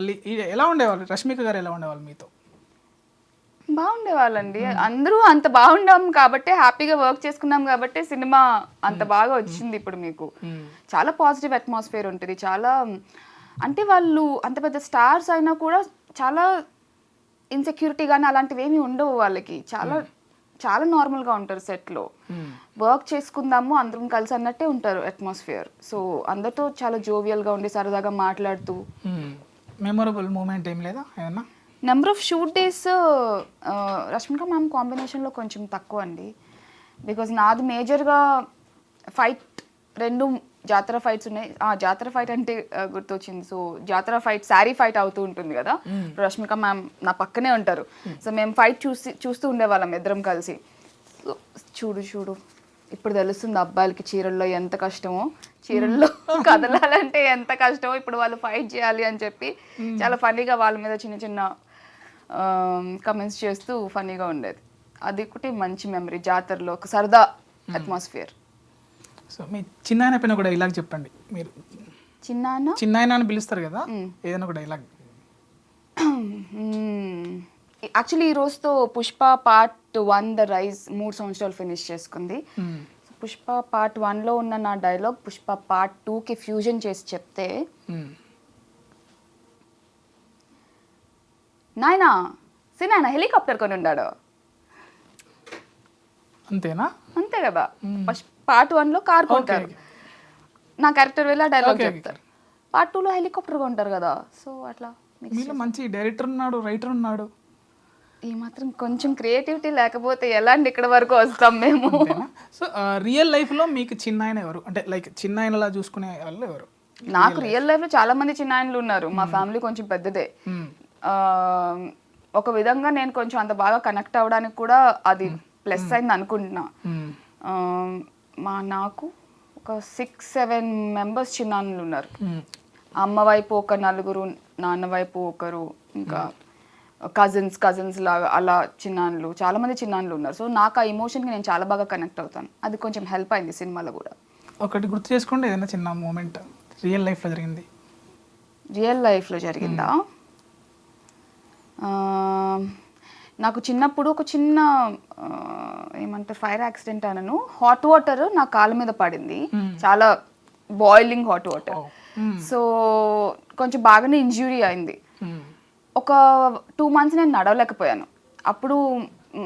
ఎలా ఉండేవాళ్ళు రష్మిక గారు, ఎలా ఉండేవాళ్ళు మీతో? బాగుండేవాళ్ళండి. అందరూ అంత బాగుండాం కాబట్టి, హ్యాపీగా వర్క్ చేసుకున్నాం కాబట్టి సినిమా అంత బాగా వచ్చింది. ఇప్పుడు మీకు చాలా పాజిటివ్ అట్మాస్ఫియర్ ఉంటుంది. చాలా అంటే వాళ్ళు అంత పెద్ద స్టార్స్ అయినా కూడా చాలా ఇన్సెక్యూరిటీ కానీ అలాంటివి ఏమి ఉండవు వాళ్ళకి. చాలా చాలా నార్మల్గా ఉంటారు సెట్లో. వర్క్ చేసుకుందాము అందరం కలిసి అన్నట్టే ఉంటారు అట్మాస్ఫియర్. సో అందరితో చాలా జోవియల్గా ఉండి సరదాగా మాట్లాడుతూ. మెమొరబుల్ మూమెంట్ ఏం లేదా ఏమన్నా? Number of shoot days Rashmika ma'am కాంబినేషన్లో కొంచెం తక్కువ అండి. బికాజ్ నాది మేజర్గా ఫైట్ 2 జాతర ఫైట్స్ ఉన్నాయి. జాతర ఫైట్ అంటే గుర్తొచ్చింది. సో జాతర ఫైట్ శారీ ఫైట్ అవుతూ ఉంటుంది కదా, రష్మిక మ్యామ్ నా పక్కనే ఉంటారు. సో మేము ఫైట్ చూస్తూ ఉండేవాళ్ళం ఇద్దరం కలిసి. సో చూడు ఇప్పుడు తెలుస్తుంది అబ్బాయిలకి చీరల్లో ఎంత కష్టమో, చీరల్లో కదలాలంటే ఎంత కష్టమో, ఇప్పుడు వాళ్ళు ఫైట్ చేయాలి అని చెప్పి చాలా ఫన్నీగా వాళ్ళ మీద చిన్న చిన్న కమెంట్స్ చేస్తూ ఫన్నీగా ఉండేది. అది ఒకటి మంచి మెమరీ జాతరలో, ఒక సరదా అట్మాస్ఫియర్. సో మీ చిన్నాయన పైన కూడా ఇలాగ చెప్పండి. మీరు చిన్నాయన అని పిలుస్తారు కదా, ఏదైనా కూడా ఇలాగ. యాక్చువల్లీ ఈ రోజుతో పుష్ప పార్ట్ 1 ద రైజ్ 3 సంవత్సరాలు ఫినిష్ చేసుకుంది. పుష్ప పార్ట్ 1లో ఉన్న నా డైలాగ్ పుష్ప పార్ట్ 2కి ఫ్యూజన్ చేసి చెప్తే, నాయనా సినాయన హెలికాప్టర్ కొని ఉన్నాడు. అంతేనా? అంతే కదా. పార్ట్ 1లో కార్ కొంటారు, నా క్యారెక్టర్ వెళ్ళి ఆ డైలాగ్ చెప్తారు. పార్ట్ 2లో హెలికాప్టర్ కొంటారు కదా. సో అట్లా మీలో మంచి డైరెక్టర్ ఉన్నాడు, రైటర్ ఉన్నాడు. ఈ మాత్రం కొంచెం క్రియేటివిటీ లేకపోతే ఎలా అండి ఇక్కడ వరకు వస్తాం మేము. సో రియల్ లైఫ్లో మీకు చిన్నాయన ఎవరు? అంటే లైక్ చిన్నాయనలా చూసుకునే వాళ్ళు ఎవరు? నాకు రియల్ లైఫ్లో చాలా మంది చిన్నాయనలు ఉన్నారు. మా ఫ్యామిలీ కొంచెం పెద్దదే. ఒక విధంగా నేను కొంచెం అంత బాగా కనెక్ట్ అవ్వడానికి కూడా అది ప్లస్ అయింది అనుకుంటున్నా. నాకు ఒక 6-7 మెంబర్స్ చిన్నాన్నలు ఉన్నారు. అమ్మ వైపు ఒక 4, నాన్న వైపు ఒకరు, ఇంకా కజిన్స్ లాగా అలా చిన్నాన్నలు, చాలా మంది చిన్నాన్నలు ఉన్నారు. సో నాకు ఆ ఎమోషన్కి నేను చాలా బాగా కనెక్ట్ అవుతాను. అది కొంచెం హెల్ప్ అయింది సినిమాలో కూడా. ఒకటి గుర్తు చేసుకోండి, ఏదైనా చిన్న మూమెంట్ రియల్ లైఫ్లో జరిగింది. రియల్ లైఫ్లో జరిగిందా? నాకు చిన్నప్పుడు ఒక చిన్న ఏమంటారు ఫైర్ యాక్సిడెంట్ అనను, హాట్ వాటర్ నా కాళ్ళ మీద పడింది, చాలా బాయిలింగ్ హాట్ వాటర్. సో కొంచెం బాగానే ఇంజ్యూరీ అయింది. ఒక 2 months నేను నడవలేకపోయాను. అప్పుడు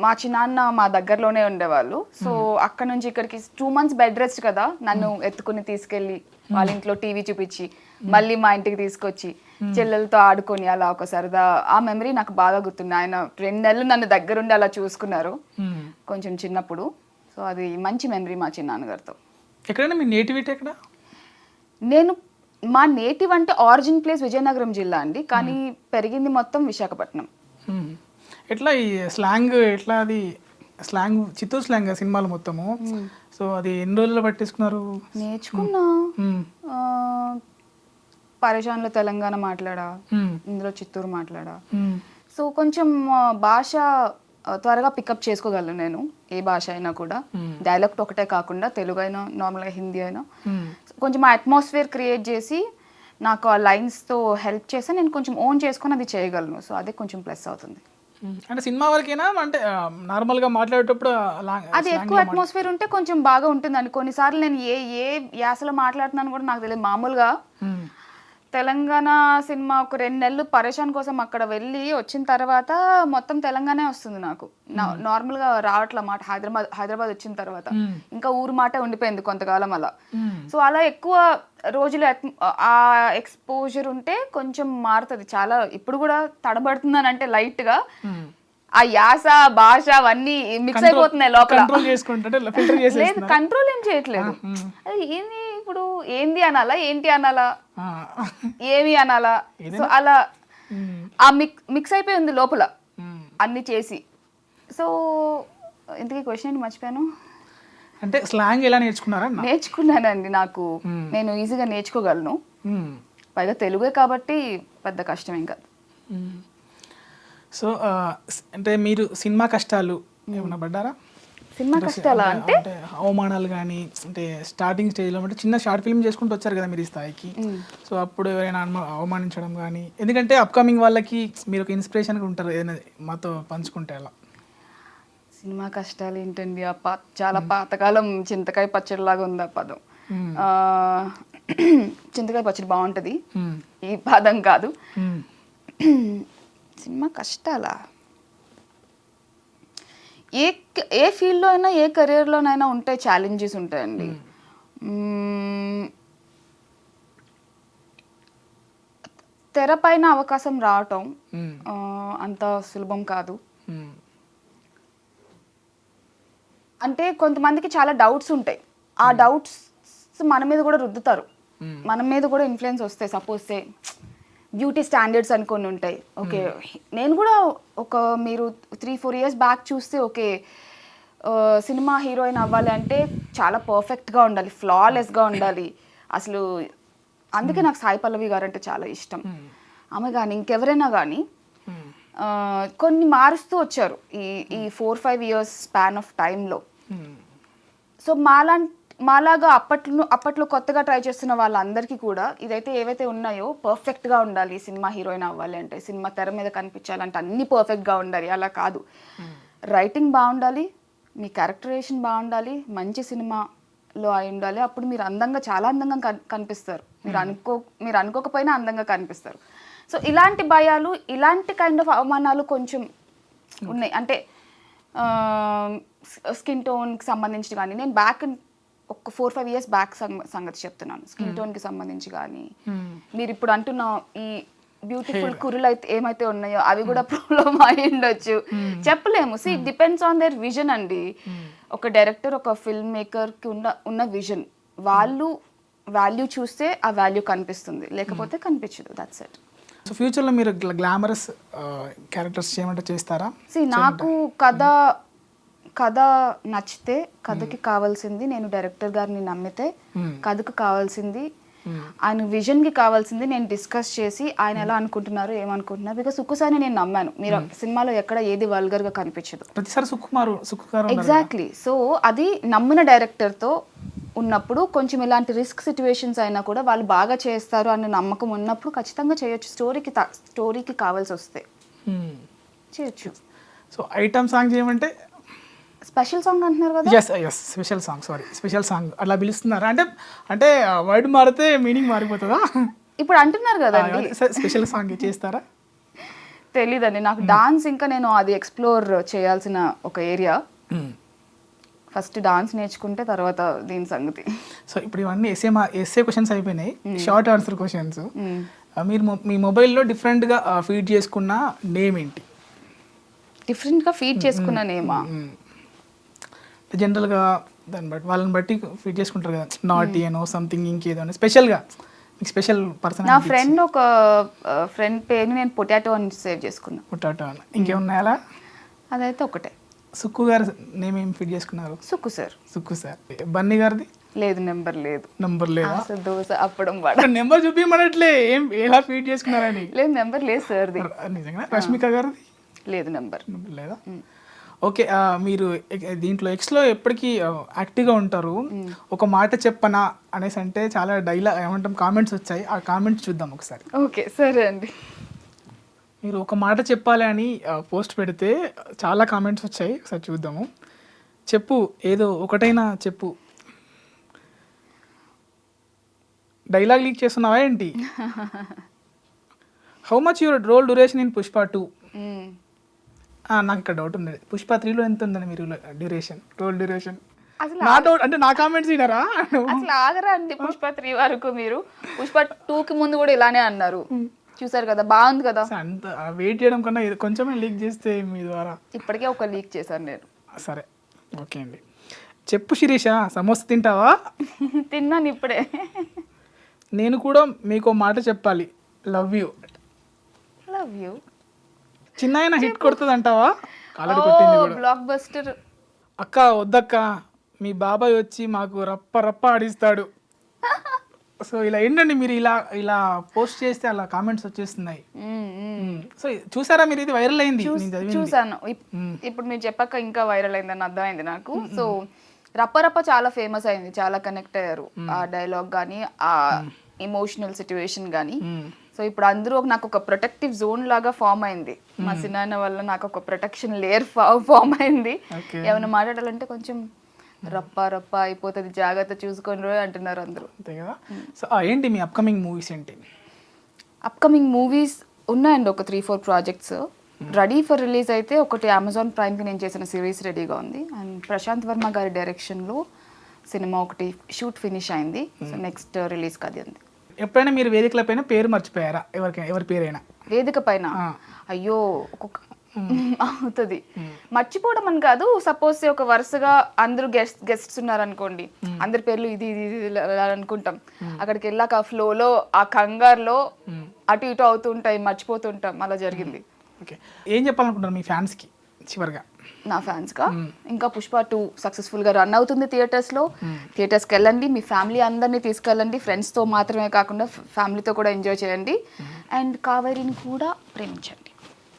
మా చిన్నాన్న మా దగ్గరలోనే ఉండేవాళ్ళు. సో అక్కడ నుంచి ఇక్కడికి 2 months బెడ్ రెస్ట్ కదా, నన్ను ఎత్తుకుని తీసుకెళ్ళి వాళ్ళ ఇంట్లో టీవీ చూపించి మళ్ళీ మా ఇంటికి తీసుకొచ్చి చెల్లెలతో ఆడుకొని అలా ఒక సరదా, ఆ మెమరీ నాకు బాగా గుర్తుంది. ఆయన 2 నెలలు నన్ను దగ్గరుండి అలా చూసుకున్నారు కొంచెం చిన్నప్పుడు. సో అది మంచి మెమరీ మా చిన్నాన్నగారితో. ఎక్కడైనా మీ నేటివిటీ ఎక్కడ? మా నేటివ్ అంటే ఆరిజిన్ ప్లేస్ విజయనగరం జిల్లా అండి, కానీ పెరిగింది మొత్తం విశాఖపట్నం. ఎట్లా ఈ స్లాంగ్, ఎట్లా అది స్లాంగ్, చిత్తూరు స్లాంగ్ సినిమాలు మొత్తము. సో అది ఎన్ని రోజుల్లో పట్టేసుకున్నారు? నేర్చుకున్నా. పరేషాన్లో తెలంగాణ మాట్లాడా, ఇందులో చిత్తూరు మాట్లాడా. సో కొంచెం భాష త్వరగా పికప్ చేసుకోగలను నేను, ఏ భాష అయినా కూడా. డైలెక్ట్ ఒకటే కాకుండా తెలుగు అయినా, నార్మల్గా హిందీ అయినా కొంచెం ఆ అట్మాస్ఫియర్ క్రియేట్ చేసి నాకు ఆ లైన్స్తో హెల్ప్ చేస్తే నేను కొంచెం ఓన్ చేసుకొని అది చేయగలను. సో అదే కొంచెం ప్లస్ అవుతుంది. అంటే సినిమా వరకేనా, అంటే నార్మల్గా మాట్లాడేటప్పుడు అది ఎక్కువ అట్మాస్ఫియర్ ఉంటే కొంచెం బాగా ఉంటుందండి. కొన్నిసార్లు నేను ఏ యాసలో మాట్లాడుతున్నాను కూడా నాకు తెలియదు. మామూలుగా తెలంగాణ సినిమా ఒక 2 నెలలు పరేషాన్ కోసం అక్కడ వెళ్ళి వచ్చిన తర్వాత మొత్తం తెలంగాణే వస్తుంది నాకు. నార్మల్గా రావట్ల మాట. హైదరాబాద్ వచ్చిన తర్వాత ఇంకా ఊరు మాట ఉండిపోయింది కొంతకాలం అలా. సో అలా ఎక్కువ రోజులు ఆ ఎక్స్పోజర్ ఉంటే కొంచెం మారుతుంది చాలా. ఇప్పుడు కూడా తడబడుతున్నాను అంటే లైట్గా ఆ యాస భాష అవన్నీ మిక్స్ అయిపోతున్నాయి లోపల. లేదు, కంట్రోల్ ఏం చేయట్లేదు. అది ఏంది ఇప్పుడు, ఏంది అనాలా, ఏంటి అనాలా, ఏమి అనాలా, సో అలా ఆ మిక్స్ అయిపోయి ఉంది లోపల అన్ని చేసి. సో ఇంతకీ క్వశ్చన్ ఏంటి మర్చిపోయాను. అంటే స్లాంగ్ ఎలా నేర్చుకున్నారా? నేర్చుకున్నానండి. నాకు నేను ఈజీగా నేర్చుకోగలను. పైగా తెలుగే కాబట్టి పెద్ద కష్టం ఏం కాదు. సో అంటే మీరు సినిమా కష్టాలు ఏమన్నా పడ్డారా? సినిమా కష్టాలా అంటే అంటే అవమానాలు కానీ అంటే స్టార్టింగ్ స్టేజ్లో అంటే చిన్న షార్ట్ ఫిల్మ్ చేసుకుంటూ వచ్చారు కదా మీరు ఈ స్థాయికి. సో అప్పుడు ఎవరైనా అవమానించడం కానీ, ఎందుకంటే అప్కమింగ్ వాళ్ళకి మీరు ఒక ఇన్స్పిరేషన్గా ఉంటారు ఏదైనా మాతో పంచుకుంటే అలా. సినిమా కష్టాలు ఏంటండి, చాలా పాతకాలం చింతకాయ పచ్చడి లాగా ఉంది ఆ పదం. చింతకాయ పచ్చడి బాగుంటుంది, ఈ పదం కాదు. సినిమా కష్టాలా, ఏ ఫీల్డ్లో అయినా ఏ కెరీర్లోనైనా ఉంటాయి, ఛాలెంజెస్ ఉంటాయండి. తెర పైన అవకాశం రావటం అంత సులభం కాదు. అంటే కొంతమందికి చాలా డౌట్స్ ఉంటాయి, ఆ డౌట్స్ మన మీద కూడా రుద్దుతారు, మన మీద కూడా ఇన్ఫ్లుయెన్స్ వస్తాయి. సపోజ్ సే బ్యూటీ స్టాండర్డ్స్ అని కొన్ని ఉంటాయి. ఓకే, నేను కూడా ఒక మీరు 3-4 years బ్యాక్ చూస్తే ఓకే సినిమా హీరోయిన్ అవ్వాలి అంటే చాలా పర్ఫెక్ట్గా ఉండాలి, ఫ్లాలెస్గా ఉండాలి అసలు. అందుకే నాకు సాయి పల్లవి గారు అంటే చాలా ఇష్టం. ఆమె కానీ ఇంకెవరైనా కానీ కొన్ని మారుస్తూ వచ్చారు ఈ 4-5 years స్పాన్ ఆఫ్ టైంలో. సో మాలాగా అప్పట్లో కొత్తగా ట్రై చేస్తున్న వాళ్ళందరికీ కూడా ఇదైతే ఏవైతే ఉన్నాయో పర్ఫెక్ట్గా ఉండాలి, సినిమా హీరోయిన్ అవ్వాలి అంటే, సినిమా తెర మీద కనిపించాలంటే అన్నీ పర్ఫెక్ట్గా ఉండాలి, అలా కాదు. రైటింగ్ బాగుండాలి, మీ క్యారెక్టరేషన్ బాగుండాలి, మంచి సినిమాలో అయి ఉండాలి, అప్పుడు మీరు అందంగా చాలా అందంగా కనిపిస్తారు, మీరు అనుకోకపోయినా అందంగా కనిపిస్తారు. సో ఇలాంటి భయాలు, ఇలాంటి కైండ్ ఆఫ్ అవమానాలు కొంచెం ఉన్నాయి. అంటే స్కిన్ టోన్కి సంబంధించి కానీ, నేను బ్యాక్ ఒక 4-5 years బ్యాక్ సంగతి చెప్తున్నాను. స్కిన్ టోన్కి సంబంధించి కానీ, మీరు ఇప్పుడు అంటున్న ఈ బ్యూటిఫుల్ కురులు అయితే ఏమైతే ఉన్నాయో అవి కూడా ప్రాబ్లమ్ అయి ఉండొచ్చు, చెప్పలేము. See depends on their vision అండి. ఒక డైరెక్టర్, ఒక ఫిల్మ్ మేకర్కి ఉన్న విజన్, వాళ్ళు వాల్యూ చూస్తే ఆ వాల్యూ కనిపిస్తుంది, లేకపోతే కనిపించదు. That's it. సో ఫ్యూచర్లో మీరు గ్లామరస్ క్యారెక్టర్స్ చేయమంటే చేస్తారా? సి నాకు కథ నచ్చితే, కథకి కావాల్సింది, నేను డైరెక్టర్ గారిని నమ్మితే కథకు కావాల్సింది, ఆయన విజన్కి కావాల్సింది నేను డిస్కస్ చేసి ఆయన ఎలా అనుకుంటున్నారు, ఏమనుకుంటున్నారు. బికాస్ సుక్కుసారి నేను నమ్మాను, మీరు సినిమాలో ఎక్కడ ఏది వల్గర్గా కనిపించదు, ప్రతిసారి ఎగ్జాక్ట్లీ. సో అది నమ్మిన డైరెక్టర్తో ఉన్నప్పుడు కొంచెం ఇలాంటి రిస్క్ సిచ్యువేషన్స్ అయినా కూడా వాళ్ళు బాగా చేస్తారు అన్న నమ్మకం ఉన్నప్పుడు ఖచ్చితంగా చేయొచ్చు. స్టోరీకి కావాల్సి వస్తే చేయొచ్చు. సో ఐటమ్ సాంగ్ చేయమంటే స్పెషల్ సాంగ్ అంటున్నారు కదా? స్పెషల్ సాంగ్, స్పెషల్ సాంగ్ అలా పిలుస్తున్నారా? అంటే వర్డ్ మారితే మీనింగ్ మారిపోతుందా? ఇప్పుడు అంటున్నారు కదా స్పెషల్ సాంగ్ చేస్తారా? తెలీదండి నాకు. డాన్స్ ఇంకా నేను అది ఎక్స్ప్లోర్ చేయాల్సిన ఒక ఏరియా. ఫస్ట్ డాన్స్ నేర్చుకుంటే తర్వాత దీని సంగతి. సో ఇప్పుడు ఇవన్నీ ఎస్ఏ క్వశ్చన్స్ అయిపోయినాయి, షార్ట్ ఆన్సర్ క్వశ్చన్స్. మీరు మీ మొబైల్లో డిఫరెంట్గా ఫీడ్ చేసుకున్న నేమ్ ఏంటి? డిఫరెంట్గా ఫీడ్ చేసుకున్న నేమా? జనరల్గా వాళ్ళని బట్టి ఫీడ్ చేసుకుంటారు కదా, నాట్ అనో సంథింగ్ ఇంకేదో అని స్పెషల్గా మీకు స్పెషల్ పర్సన్. నా ఫ్రెండ్ ఒక ఫ్రెండ్ పేరుని నేను పొటాటో అని సేవ్ చేసుకున్నా. పొటాటో అని ఇంకేమున్నాయి అలా? అదైతే ఒకటే. సుక్కు గారు నేమ్ ఏం ఫీడ్ చేసుకున్నారు? సుక్కు సార్. బన్నీ గారిది? లేదు, నెంబర్ లేదు. నెంబర్ లేదా? దోశ అప్పడం నెంబర్ చూపించమనట్లే ఎలా ఫీడ్ చేసుకున్నారని. లేదు, నెంబర్ లేదు సార్. నిజంగా. రష్మిక గారిది? లేదు, నెంబర్ లేదా? ఓకే, మీరు దీంట్లో ఎక్స్లో ఎప్పటికీ యాక్టివ్గా ఉంటారు. ఒక మాట చెప్పనా అనేసి అంటే చాలా ఏమంటాం కామెంట్స్ వచ్చాయి, ఆ కామెంట్స్ చూద్దాం ఒకసారి. ఓకే, సరే అండి. మీరు ఒక మాట చెప్పాలి అని పోస్ట్ పెడితే చాలా కామెంట్స్ వచ్చాయి, ఒకసారి చూద్దాము. చెప్పు, ఏదో ఒకటైనా చెప్పు. డైలాగ్ లీక్ చేస్తున్నావా ఏంటి? How much your role duration in Pushpa 2? నాకు ఇక్కడ డౌట్ ఉంది, పుష్ప 3లో ఎంత ఉందని మీరు రోల్ డ్యూరేషన్? నా డౌట్ అంటే నా కామెంట్స్ వినరా? అసలు ఆగరా అండి పుష్ప 3 వరకు. మీరు పుష్ప 2కి ముందు కూడా ఇలానే అన్నారు, చూసారు కదా, బాగుంది కదా. అంత వెయిట్ చేయడం కన్నా కొంచెమే లీక్ చేస్తే మీ ద్వారా. ఇప్పటికే ఒక లీక్ చేశాను నేను. సరే, ఓకే అండి. చెప్పు శిరీష, సమోసా తింటావా? తిన్నాను ఇప్పుడే. నేను కూడా మీకు మాట చెప్పాలి, లవ్ యూ. Love you. చిన్న హిట్ కొడుతుంది అంటావా? Block buster. అక్క వద్దక్క, మీ బాబాయ్ వచ్చి మాకు రప్ప ఆడిస్తాడు. సో ఇలా ఏంటండి మీరు ఇలా ఇలా పోస్ట్ చేస్తే అలా కామెంట్స్ వచ్చేస్తున్నాయి. సో చూసారా మీరు, ఇది వైరల్ అయింది, నేను చదివింది. చూసాను. ఇప్పుడు మీరు చెప్పాక ఇంకా వైరల్ అయిందని అర్థమైంది నాకు. సో రప్ప చాలా ఫేమస్ అయింది, చాలా కనెక్ట్ అయ్యారు ఆ డైలాగ్ కానీ ఆ ఎమోషనల్ సిచ్యువేషన్ కానీ. సో ఇప్పుడు అందరూ నాకు ఒక ప్రొటెక్టివ్ జోన్ లాగా ఫామ్ అయింది. మా సినాన్న వల్ల నాకు ఒక ప్రొటెక్షన్ లేయర్ ఫామ్ అయింది. ఏమైనా మాట్లాడాలంటే కొంచెం రప్ప అయిపోతుంది, జాగ్రత్త చూసుకొని అంటున్నారు అందరూ. అంతే కదా. సో ఏంటి మీ అప్కమింగ్ మూవీస్ ఏంటి? అప్కమింగ్ మూవీస్ ఉన్నాయండి, ఒక 3-4 ప్రాజెక్ట్స్ రెడీ ఫర్ రిలీజ్. అయితే ఒకటి అమెజాన్ ప్రైమ్కి నేను చేసిన సిరీస్ రెడీగా ఉంది, అండ్ ప్రశాంత్ వర్మ గారి డైరెక్షన్లో సినిమా ఒకటి షూట్ ఫినిష్ అయింది. సో నెక్స్ట్ రిలీజ్కి అది ఉంది. ఎప్పుడైనా మీరు వేదికల పైన పేరు మర్చిపోయారా? ఎవరి పేరైనా వేదిక పైన? అయ్యో ఒక్కొక్క అవుతుంది, మర్చిపోవడం అని కాదు. సపోజ్ ఒక వరుసగా అందరూ గెస్ట్స్ ఉన్నారనుకోండి, అందరి పేర్లు ఇది అనుకుంటాం. అక్కడికి వెళ్ళాక ఆ ఫ్లోలో ఆ కంగారులో అటు ఇటు అవుతుంటాయి, మర్చిపోతుంటాం. అలా జరిగింది. ఓకే, ఏం చెప్పాలనుకుంటారు మీ ఫ్యాన్స్కి చివరిగా? నా ఫ్యాన్స్గా ఇంకా పుష్ప 2 సక్సెస్ఫుల్గా రన్ అవుతుంది థియేటర్స్కి వెళ్ళండి, మీ ఫ్యామిలీ అందరినీ తీసుకెళ్ళండి. ఫ్రెండ్స్తో మాత్రమే కాకుండా ఫ్యామిలీతో కూడా ఎంజాయ్ చేయండి, అండ్ కావేరిని కూడా ప్రేమించండి.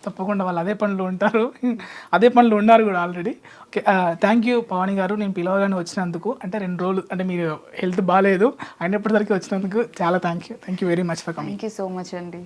తప్పకుండా, వాళ్ళు అదే పనులు ఉంటారు, అదే పనులు ఉన్నారు కూడా ఆల్రెడీ. ఓకే, థ్యాంక్ యూ పవాని గారు, నేను పిలవగానే వచ్చినందుకు. అంటే 2 రోజులు అంటే మీరు హెల్త్ బాగాలేదు అయినప్పటికీ వచ్చినందుకు చాలా thank you very much for coming. Thank you so much అండి.